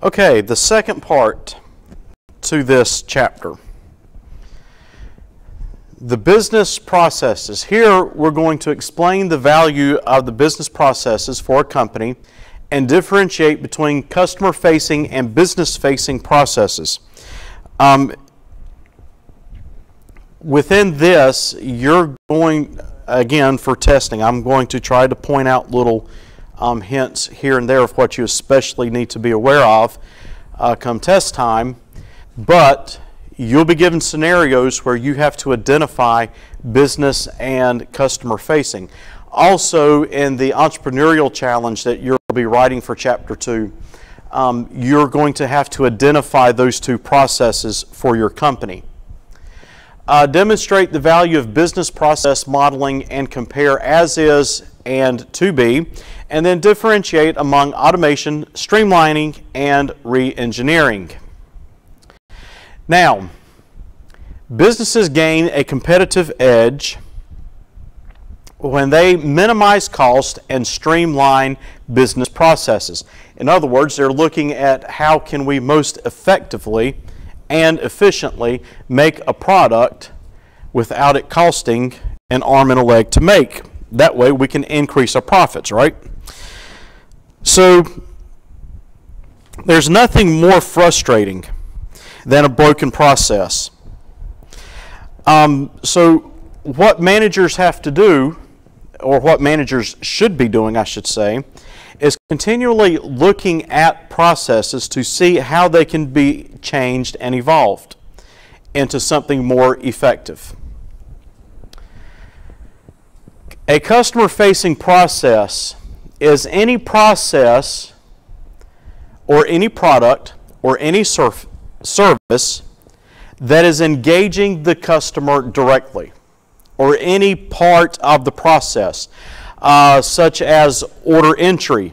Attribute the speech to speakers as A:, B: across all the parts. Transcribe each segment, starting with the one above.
A: Okay, the second part to this chapter. The business processes. Here we're going to explain the value of the business processes for a company and differentiate between customer-facing and business-facing processes. Within this, you're going, again, for testing, I'm going to try to point out little hints here and there of what you especially need to be aware of come test time, but you'll be given scenarios where you have to identify business and customer facing. Also, in the entrepreneurial challenge that you'll be writing for Chapter 2, you're going to have to identify those two processes for your company. Demonstrate the value of business process modeling and compare as is and to be, and then differentiate among automation, streamlining, and re-engineering. Now, businesses gain a competitive edge when they minimize cost and streamline business processes. In other words, they're looking at how can we most effectively and efficiently make a product without it costing an arm and a leg to make. That way we can increase our profits, right? So there's nothing more frustrating than a broken process. So what managers have to do, or what managers should be doing, I should say, is continually looking at processes to see how they can be changed and evolved into something more effective. A customer-facing process is any process or any product or any service that is engaging the customer directly, or any part of the process, such as order entry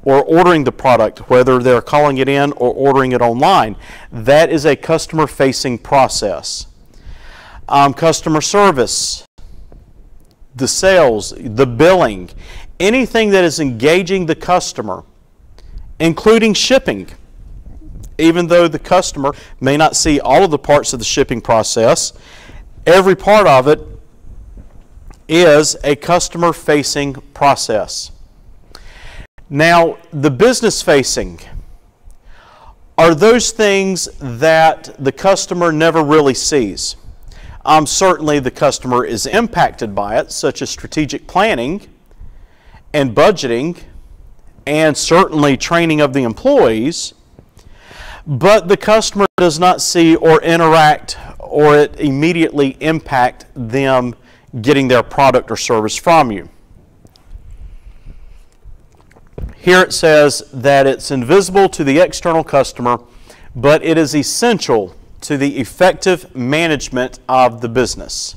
A: or ordering the product, whether they're calling it in or ordering it online. That is a customer-facing process. Customer service, the sales, the billing, anything that is engaging the customer, including shipping. Even though the customer may not see all of the parts of the shipping process, every part of it is a customer-facing process. Now, the business-facing are those things that the customer never really sees. Certainly the customer is impacted by it, such as strategic planning and budgeting, and certainly training of the employees, but the customer does not see or interact or it immediately impact them getting their product or service from you. Here it says that it's invisible to the external customer, but it is essential to the effective management of the business.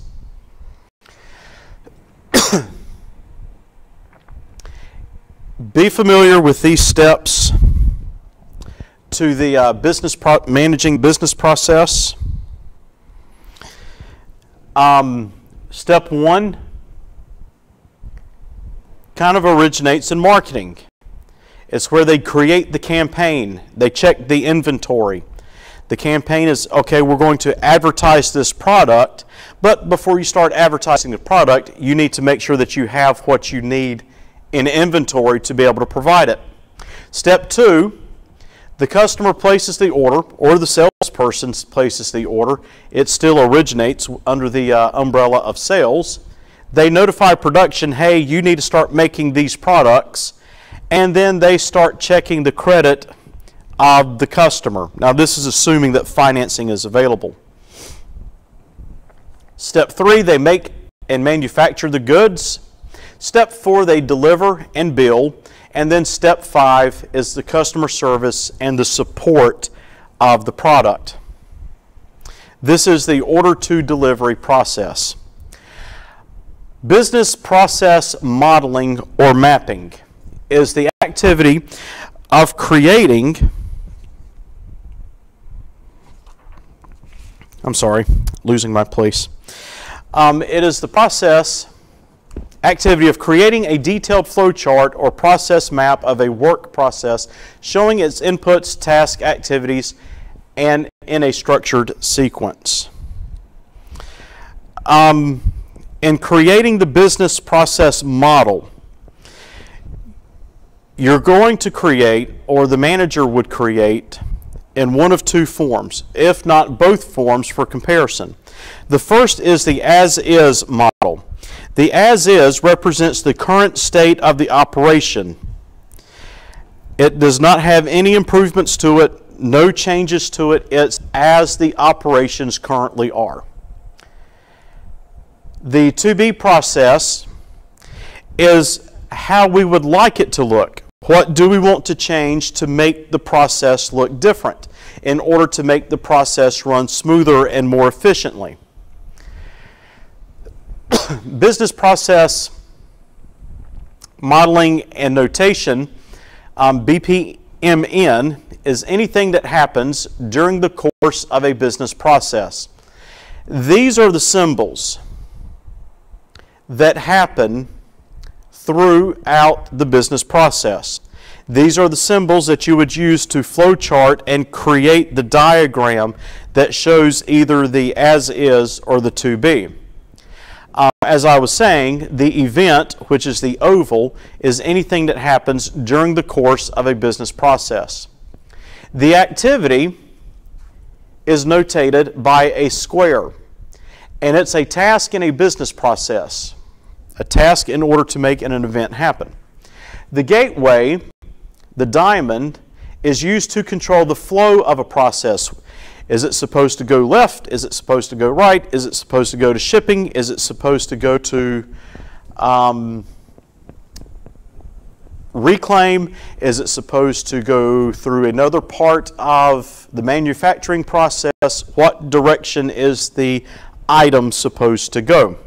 A: Be familiar with these steps to the managing business process. Step 1 kind of originates in marketing. It's where they create the campaign. They check the inventory. The campaign is, okay, we're going to advertise this product, but before you start advertising the product, you need to make sure that you have what you need in inventory to be able to provide it. Step 2, the customer places the order, or the salesperson places the order. It still originates under the umbrella of sales. They notify production, hey, you need to start making these products, and then they start checking the credit of the customer. Now, this is assuming that financing is available. Step 3, they make and manufacture the goods. Step 4, they deliver and bill. And then step 5 is the customer service and the support of the product. This is the order to delivery process. Business process modeling or mapping is the activity of creating, I'm sorry, losing my place. It is the process activity of creating a detailed flow chart or process map of a work process showing its inputs, tasks, activities, and in a structured sequence. In creating the business process model, you're going to create, or the manager would create, in one of two forms, if not both forms for comparison. The first is the as-is model. The as-is represents the current state of the operation. It does not have any improvements to it, no changes to it. It's as the operations currently are. The to-be process is how we would like it to look. What do we want to change to make the process look different in order to make the process run smoother and more efficiently? Business process modeling and notation, BPMN, is anything that happens during the course of a business process. These are the symbols that happen throughout the business process. These are the symbols that you would use to flowchart and create the diagram that shows either the as-is or the to-be. As I was saying, the event, which is the oval, is anything that happens during the course of a business process. The activity is notated by a square, and it's a task in a business process, a task in order to make an event happen. The gateway, the diamond, is used to control the flow of a process. Is it supposed to go left? Is it supposed to go right? Is it supposed to go to shipping? Is it supposed to go to reclaim? Is it supposed to go through another part of the manufacturing process? What direction is the item supposed to go?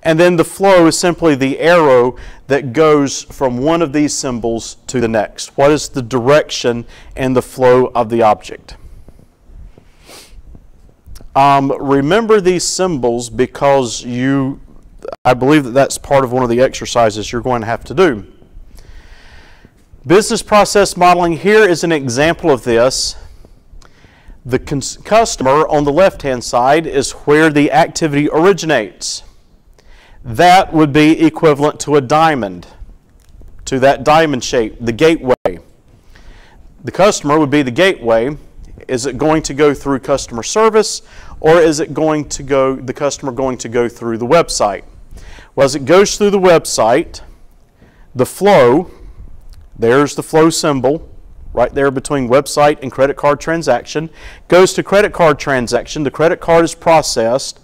A: And then the flow is simply the arrow that goes from one of these symbols to the next. What is the direction and the flow of the object? Remember these symbols because I believe that that's part of one of the exercises you're going to have to do. Business process modeling, here is an example of this. The customer on the left-hand side is where the activity originates. That would be equivalent to a diamond, to that diamond shape, the gateway. The customer would be the gateway. Is it going to go through customer service, or is it going to go, the customer going to go through the website? Well, as it goes through the website, the flow, there's the flow symbol, right there between website and credit card transaction, goes to credit card transaction. The credit card is processed.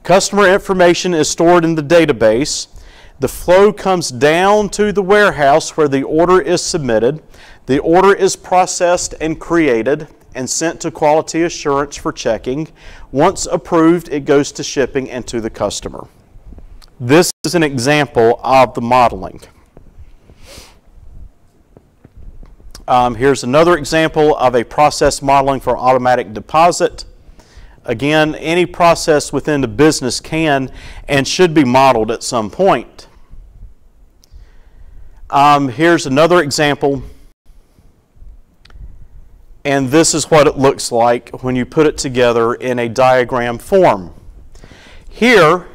A: Customer information is stored in the database. The flow comes down to the warehouse where the order is submitted. The order is processed and created and sent to quality assurance for checking. Once approved, it goes to shipping and to the customer. This is an example of the modeling. Here's another example of a process modeling for automatic deposit. Again, any process within the business can and should be modeled at some point. Here's another example. And this is what it looks like when you put it together in a diagram form. Here,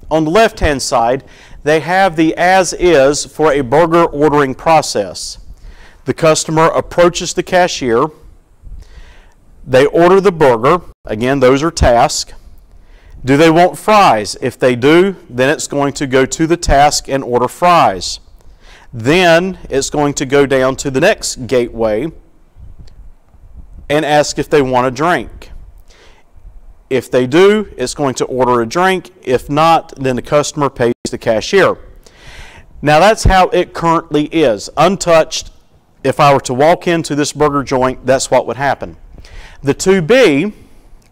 A: on the left-hand side, they have the as-is for a burger ordering process. The customer approaches the cashier. They order the burger. Again, those are tasks. Do they want fries? If they do, then it's going to go to the task and order fries. Then it's going to go down to the next gateway and ask if they want a drink. If they do, it's going to order a drink. If not, then the customer pays the cashier. Now that's how it currently is. Untouched, if I were to walk into this burger joint, that's what would happen. The to-be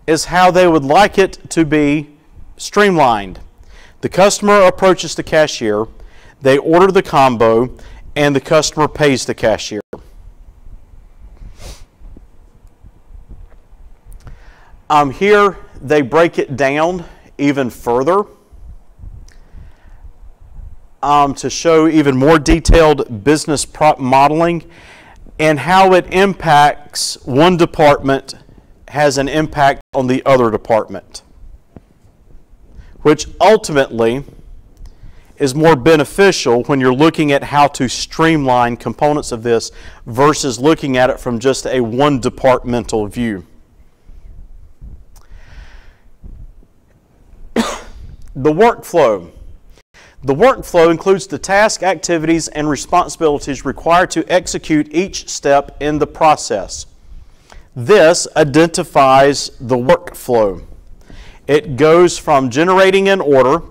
A: is how they would like it to be streamlined. The customer approaches the cashier, they order the combo, and the customer pays the cashier. Here they break it down even further. to show even more detailed business modeling and how it impacts one department has an impact on the other department, which ultimately is more beneficial when you're looking at how to streamline components of this versus looking at it from just a one departmental view. The workflow. The workflow includes the tasks, activities, and responsibilities required to execute each step in the process. This identifies the workflow. It goes from generating an order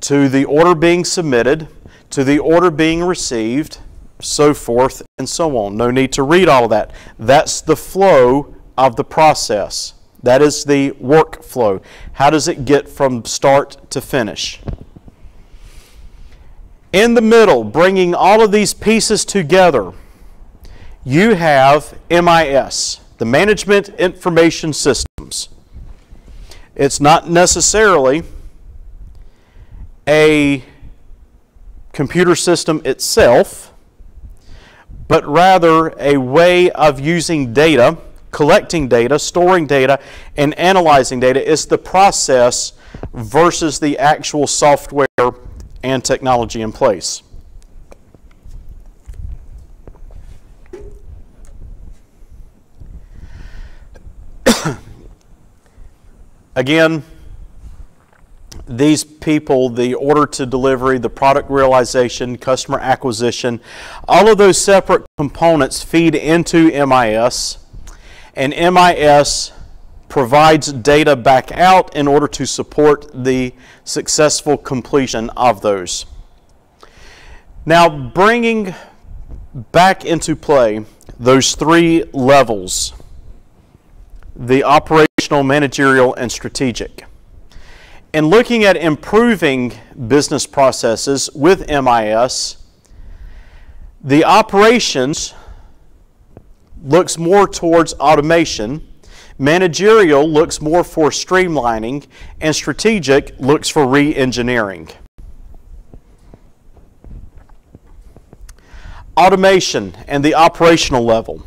A: to the order being submitted, to the order being received, so forth and so on. No need to read all of that. That's the flow of the process. That is the workflow. How does it get from start to finish? In the middle, bringing all of these pieces together, you have MIS, the Management Information Systems. It's not necessarily a computer system itself, but rather a way of using data, collecting data, storing data, and analyzing data. It's the process versus the actual software and technology in place. Again, these people, the order to delivery, the product realization, customer acquisition, all of those separate components feed into MIS, and MIS provides data back out in order to support the successful completion of those. Now, bringing back into play those three levels, the operational, managerial, and strategic. In looking at improving business processes with MIS, the operations looks more towards automation, managerial looks more for streamlining, and strategic looks for re-engineering. Automation and the operational level.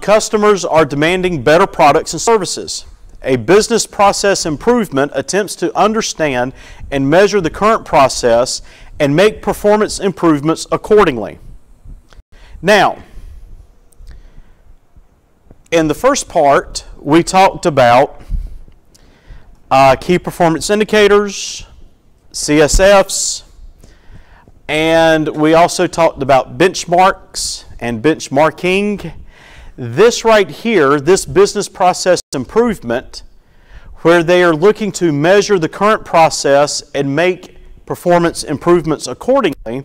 A: Customers are demanding better products and services. A business process improvement attempts to understand and measure the current process and make performance improvements accordingly. Now, in the first part, we talked about key performance indicators, CSFs, and we also talked about benchmarks and benchmarking. This right here, this business process improvement, where they are looking to measure the current process and make performance improvements accordingly,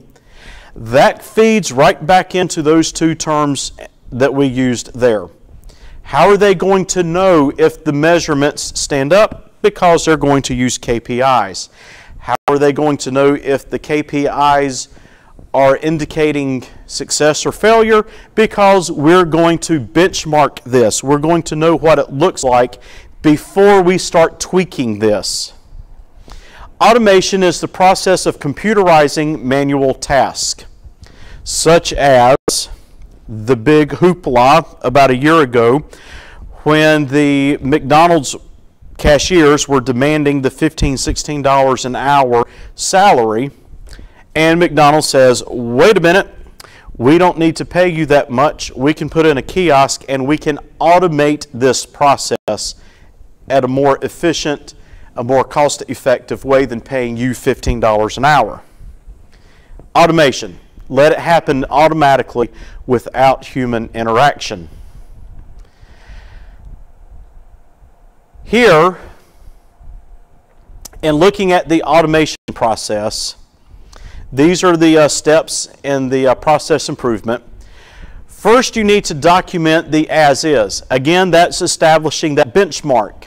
A: that feeds right back into those two terms that we used there. How are they going to know if the measurements stand up? Because they're going to use KPIs. How are they going to know if the KPIs are indicating success or failure? Because we're going to benchmark this. We're going to know what it looks like before we start tweaking this. Automation is the process of computerizing manual tasks, such as the big hoopla about a year ago when the McDonald's cashiers were demanding the $15, $16 an hour salary, and McDonald's says, wait a minute, we don't need to pay you that much. We can put in a kiosk and we can automate this process at a more efficient, a more cost-effective way than paying you $15 an hour. Automation. Let it happen automatically without human interaction. Here, in looking at the automation process, these are the steps in the process improvement. First, you need to document the as-is. Again, that's establishing that benchmark.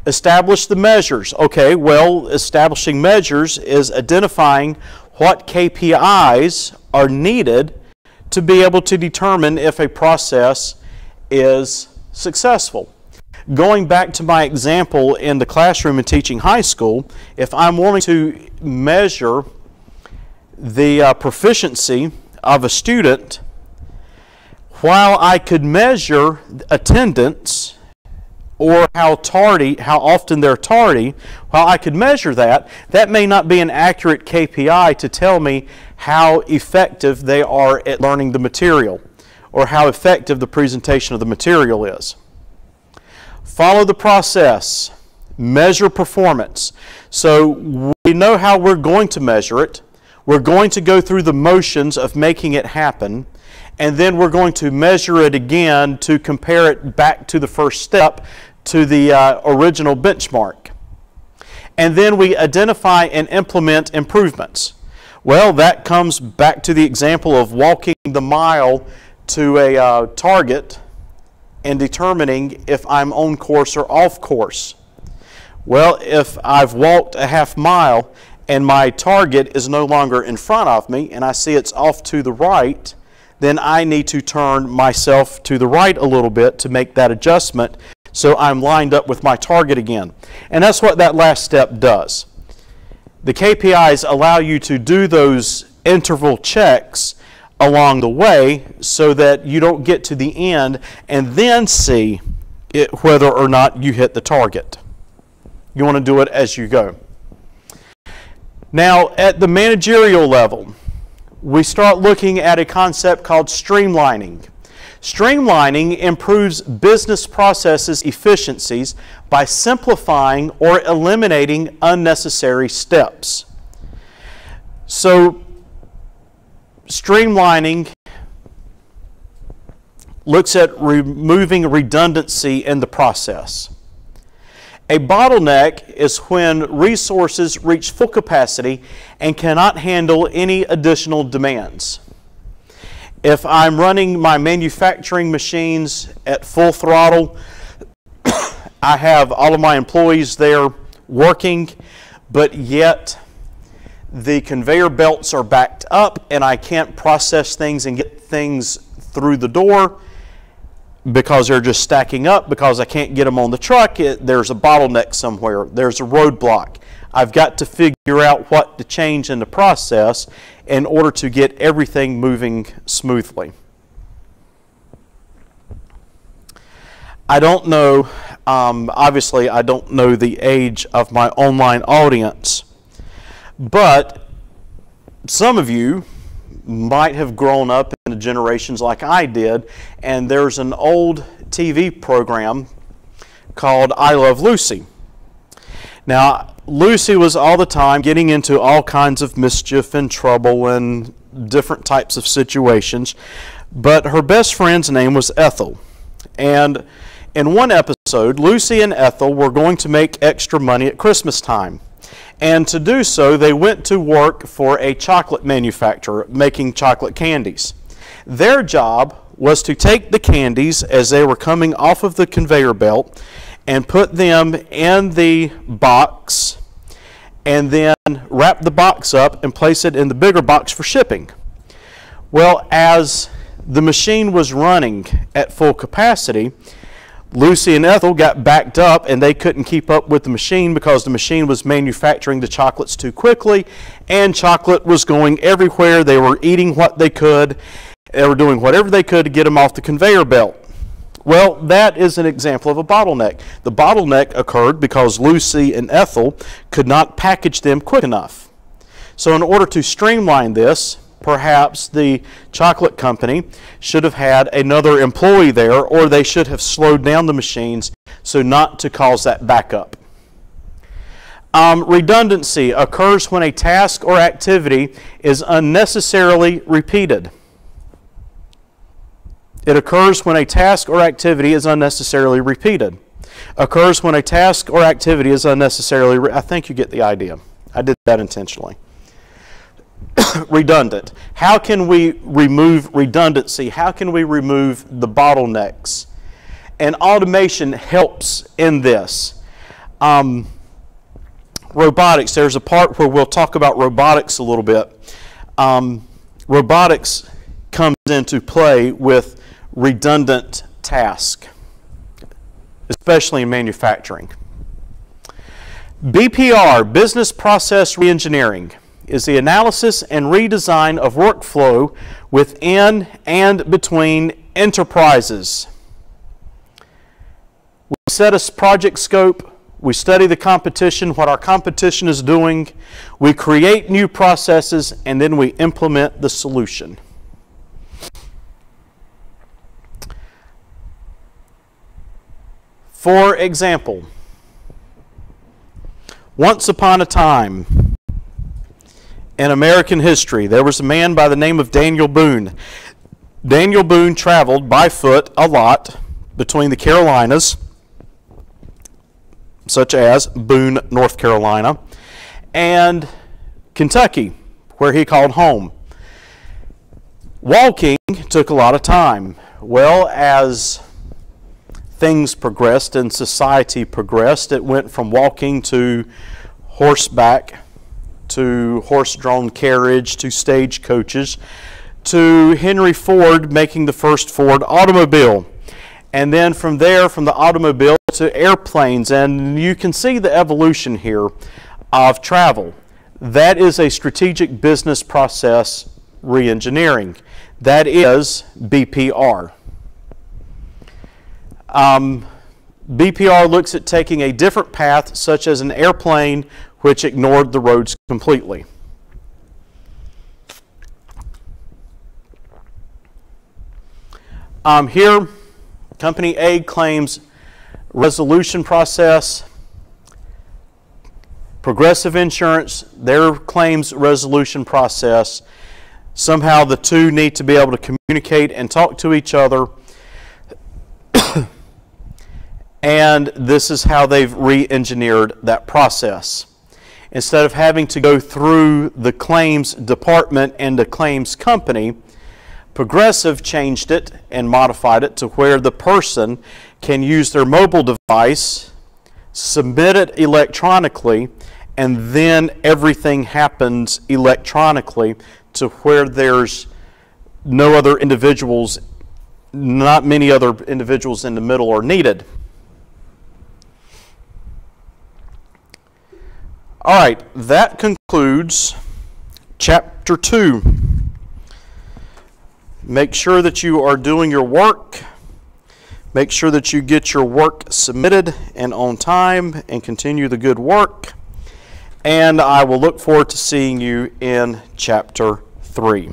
A: Establish the measures. Okay, well, establishing measures is identifying what KPIs are needed to be able to determine if a process is successful. Going back to my example in the classroom and teaching high school, if I'm wanting to measure the proficiency of a student, while I could measure attendance or how often they're tardy, while I could measure that, that may not be an accurate KPI to tell me how effective they are at learning the material or how effective the presentation of the material is. Follow the process. Measure performance. So we know how we're going to measure it. We're going to go through the motions of making it happen, and then we're going to measure it again to compare it back to the first step, to the original benchmark. And then we identify and implement improvements. Well, that comes back to the example of walking the mile to a target and determining if I'm on course or off course. Well, if I've walked a half mile and my target is no longer in front of me and I see it's off to the right, then I need to turn myself to the right a little bit to make that adjustment so I'm lined up with my target again. And that's what that last step does. The KPIs allow you to do those interval checks along the way so that you don't get to the end and then see whether or not you hit the target. You want to do it as you go. Now, at the managerial level, we start looking at a concept called streamlining. Streamlining improves business processes efficiencies by simplifying or eliminating unnecessary steps. So, streamlining looks at removing redundancy in the process. A bottleneck is when resources reach full capacity and cannot handle any additional demands. If I'm running my manufacturing machines at full throttle, I have all of my employees there working, but yet the conveyor belts are backed up and I can't process things and get things through the door because they're just stacking up, because I can't get them on the truck. There's a bottleneck somewhere. There's a roadblock. I've got to figure out what to change in the process in order to get everything moving smoothly. I don't know, obviously I don't know the age of my online audience, but some of you might have grown up in the generations like I did, and there's an old TV program called I Love Lucy. Now, Lucy was all the time getting into all kinds of mischief and trouble and different types of situations, but her best friend's name was Ethel. And in one episode, Lucy and Ethel were going to make extra money at Christmas time. And to do so, they went to work for a chocolate manufacturer making chocolate candies. Their job was to take the candies as they were coming off of the conveyor belt and put them in the box and then wrap the box up and place it in the bigger box for shipping. Well, as the machine was running at full capacity, Lucy and Ethel got backed up and they couldn't keep up with the machine because the machine was manufacturing the chocolates too quickly and chocolate was going everywhere. They were eating what they could. They were doing whatever they could to get them off the conveyor belt. Well, that is an example of a bottleneck. The bottleneck occurred because Lucy and Ethel could not package them quick enough. So in order to streamline this, perhaps the chocolate company should have had another employee there, or they should have slowed down the machines so not to cause that backup. Redundancy occurs when a task or activity is unnecessarily repeated. It occurs when a task or activity is unnecessarily repeated. Occurs when a task or activity is unnecessarily I think you get the idea. I did that intentionally. Redundant. How can we remove redundancy? How can we remove the bottlenecks? And automation helps in this. Robotics. There's a part where we'll talk about robotics a little bit. Robotics comes into play with redundant task. especially in manufacturing. BPR, Business Process Reengineering, is the analysis and redesign of workflow within and between enterprises. We set a project scope, we study the competition, what our competition is doing, we create new processes, and then we implement the solution. For example, once upon a time in American history, there was a man by the name of Daniel Boone. Daniel Boone traveled by foot a lot between the Carolinas, such as Boone, North Carolina, and Kentucky, where he called home. Walking took a lot of time. Well, as things progressed and society progressed, it went from walking to horseback, to horse-drawn carriage, to stagecoaches, to Henry Ford making the first Ford automobile. And then from there, from the automobile to airplanes, and you can see the evolution here of travel. That is a strategic business process reengineering. That is BPR. BPR looks at taking a different path, such as an airplane which ignored the roads completely. Here, Company A claims resolution process. Progressive Insurance, their claims resolution process. Somehow the two need to be able to communicate and talk to each other. And this is how they've re-engineered that process. Instead of having to go through the claims department and the claims company, Progressive changed it and modified it to where the person can use their mobile device, submit it electronically, and then everything happens electronically to where there's no other individuals, not many other individuals in the middle are needed. All right, that concludes Chapter 2. Make sure that you are doing your work. Make sure that you get your work submitted and on time, and continue the good work. And I will look forward to seeing you in Chapter 3.